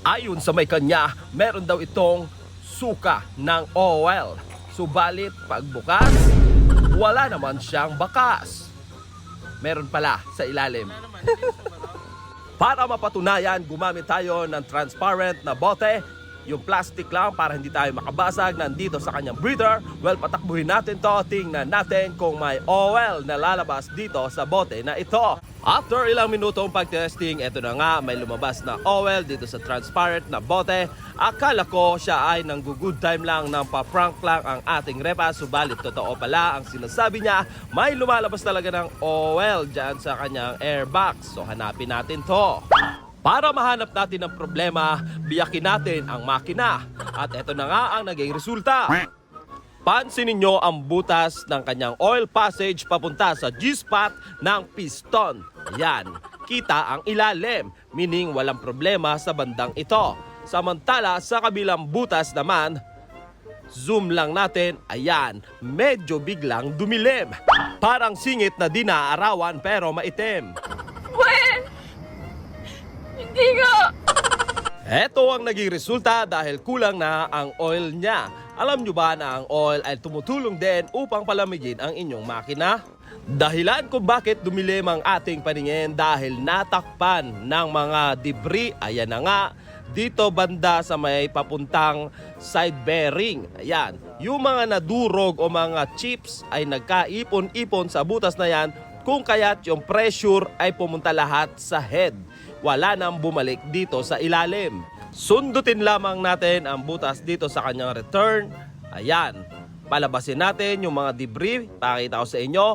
Ayon sa may kanya, meron daw itong suka ng oil. Subalit pagbukas, wala naman siyang bakas. Meron pala sa ilalim. Para mapatunayan, gumamit tayo ng transparent na bote. Yung plastic lang para hindi tayo makabasag nandito sa kanyang breather. Well, patakbuhin natin to. Tingnan natin kung may oil na lalabas dito sa bote na ito. After ilang minutong pag-testing, eto na nga, may lumabas na oil dito sa transparent na bote. Akala ko siya ay nanggo-good time lang, nang pa-prank lang ang ating repa. Subalit totoo pala ang sinasabi niya, may lumalabas talaga ng oil dyan sa kanyang airbox. So hanapin natin to. Para mahanap natin ang problema, biyakin natin ang makina. At eto na nga ang naging resulta. Pansinin nyo ang butas ng kanyang oil passage papunta sa G-spot ng piston. Yan, kita ang ilalim, meaning walang problema sa bandang ito. Samantala sa kabilang butas naman, zoom lang natin, ayan, medyo biglang dumilim. Parang singit na di naaarawan pero maitim. Hindi ko! Ito ang naging resulta dahil kulang na ang oil niya. Alam nyo ba na ang oil ay tumutulong din upang palamigin ang inyong makina? Dahilan kung bakit dumilim ang ating paningin dahil natakpan ng mga debris. Ayan na nga, dito banda sa may papuntang side bearing. Ayan, yung mga nadurog o mga chips ay nagkaipon-ipon sa butas na yan, kung kaya't yung pressure ay pumunta lahat sa head. Wala nang bumalik dito sa ilalim. Sundutin lamang natin ang butas dito sa kanyang return. Ayan, palabasin natin yung mga debris. Pakita ko sa inyo,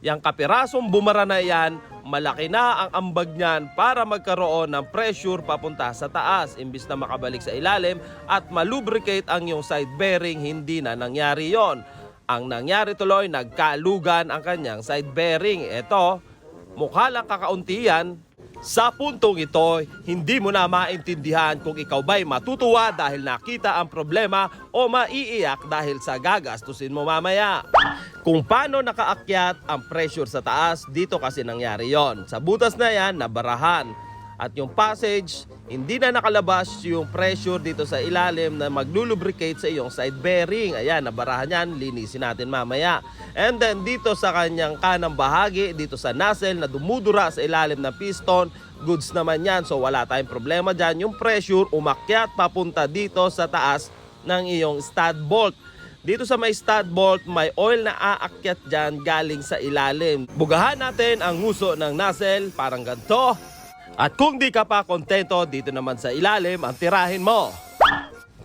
yung kapirasong bumara na yan, malaki na ang ambag niyan para magkaroon ng pressure papunta sa taas. Imbis na makabalik sa ilalim at malubricate ang yung side bearing, hindi na nangyari yon. Ang nangyari tuloy, nagkalugan ang kanyang side bearing. Ito, mukha lang kakaunti yan. Sa puntong ito, hindi mo na maintindihan kung ikaw ba'y matutuwa dahil nakita ang problema o maiiyak dahil sa gagastusin mo mamaya. Kung paano nakaakyat ang pressure sa taas, dito kasi nangyari yon. Sa butas na yan, nabarahan. At yung passage, hindi na nakalabas yung pressure dito sa ilalim na maglulubricate sa iyong side bearing. Ayan, nabarahan yan, linisin natin mamaya. And then dito sa kanyang kanang bahagi, dito sa nozzle na dumudura sa ilalim ng piston, goods naman yan. So wala tayong problema dyan. Yung pressure umakyat papunta dito sa taas ng iyong stud bolt. Dito sa may stud bolt, may oil na aakyat dyan galing sa ilalim. Bugahan natin ang nguso ng nozzle, parang ganito. At kung di ka pa kontento, dito naman sa ilalim ang tirahin mo.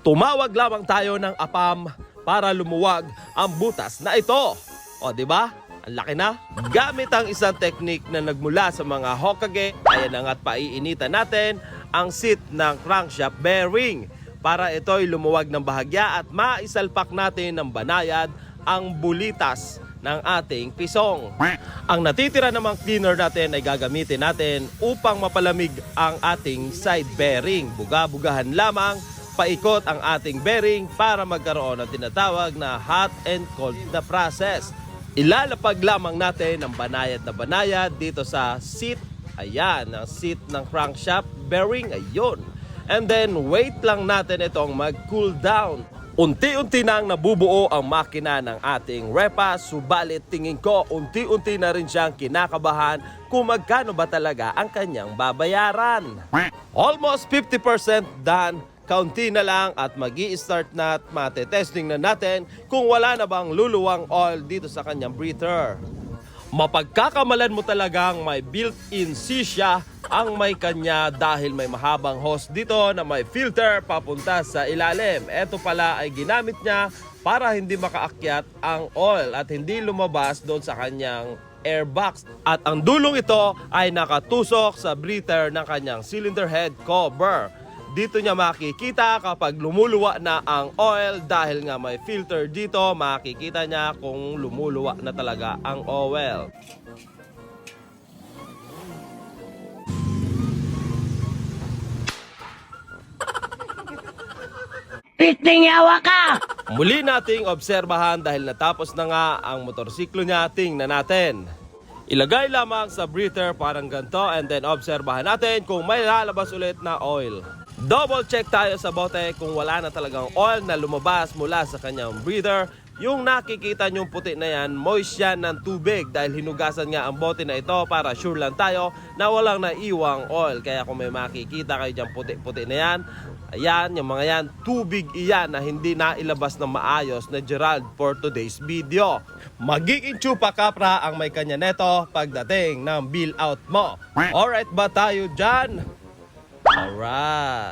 Tumawag lamang tayo ng APAM para lumuwag ang butas na ito. O di ba? Ang laki na. Gamit ang isang technique na nagmula sa mga Hokage, ayan na nga't paiinitan natin ang seat ng crankshaft bearing para ito'y lumuwag ng bahagya at maisalpak natin ng banayad ang bulitas ng ating pisong. Ang natitira namang cleaner natin ay gagamitin natin upang mapalamig ang ating side bearing. Buga-bugahan lamang, paikot ang ating bearing para magkaroon ng tinatawag na hot and cold na process. Ilalapag lamang natin ang banayad na banayad dito sa seat. Ayan, ang seat ng crankshaft bearing, ayun. And then wait lang natin itong mag-cool down. Unti-unti nang nabubuo ang makina ng ating repa, subalit tingin ko unti-unti na rin siyang kinakabahan kung magkano ba talaga ang kanyang babayaran. Almost 50% done, kaunti na lang at magi-start na at matetesting na natin kung wala na bang luluwang oil dito sa kanyang breather. Mapagkakamalan mo talagang may built-in sisya ang may kanya dahil may mahabang hose dito na may filter papunta sa ilalim. Ito pala ay ginamit niya para hindi makaakyat ang oil at hindi lumabas doon sa kanyang airbox. At ang dulong ito ay nakatusok sa breather ng kanyang cylinder head cover. Dito niya makikita kapag lumuluwa na ang oil dahil nga may filter dito, makikita niya kung lumuluwa na talaga ang oil. Pitingawa ka! Muli nating obserbahan dahil natapos na nga ang motorsiklo niya, tingnan natin. Ilagay lamang sa breather parang ganito and then obserbahan natin kung may lalabas ulit na oil. Double check tayo sa bote kung wala na talagang oil na lumabas mula sa kanyang breather. Yung nakikita nyong puti na yan, moist yan ng tubig dahil hinugasan nga ang bote na ito para sure lang tayo na walang naiwang oil. Kaya kung may makikita kayo dyan puti-puti na yan, ayan, yung mga yan, tubig iyan na hindi nailabas ng maayos na Gerald for today's video. Magiging chupa kapra ang may kanya neto pagdating ng bill out mo. Alright ba tayo dyan? Alright.